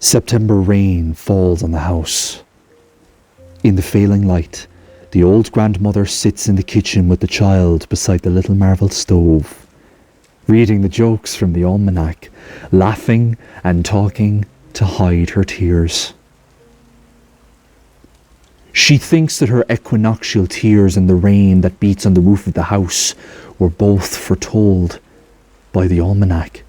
September rain falls on the house. In the failing light, the old grandmother sits in the kitchen with the child beside the little marble stove, reading the jokes from the almanac, laughing and talking to hide her tears. She thinks that her equinoctial tears and the rain that beats on the roof of the house were both foretold by the almanac,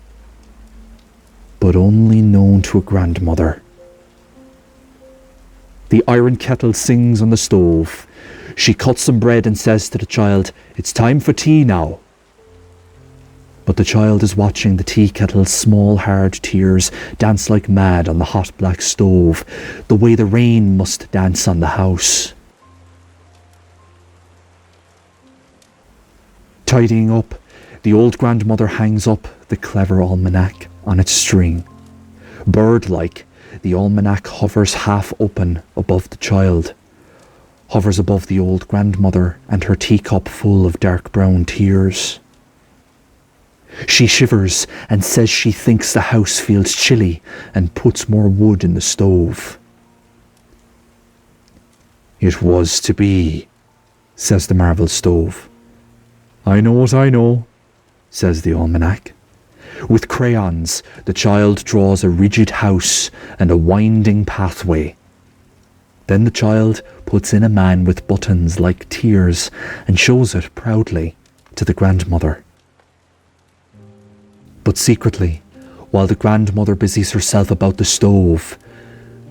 but only known to a grandmother. The iron kettle sings on the stove. She cuts some bread and says to the child, "It's time for tea now." But the child is watching the tea kettle's small hard tears dance like mad on the hot black stove, the way the rain must dance on the house. Tidying up, the old grandmother hangs up the clever almanac on its string. Bird-like, the almanac hovers half open above the child, hovers above the old grandmother and her teacup full of dark brown tears. She shivers and says she thinks the house feels chilly and puts more wood in the stove. "It was to be," says the marble stove. "I know what I know," says the almanac. With crayons, the child draws a rigid house and a winding pathway. Then the child puts in a man with buttons like tears and shows it proudly to the grandmother. But secretly, while the grandmother busies herself about the stove,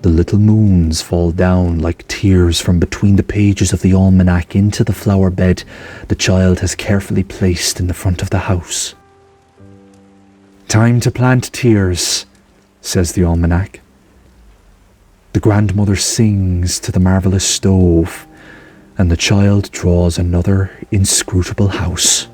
the little moons fall down like tears from between the pages of the almanac into the flower bed the child has carefully placed in the front of the house. "Time to plant tears," says the almanac. The grandmother sings to the marvellous stove, and the child draws another inscrutable house.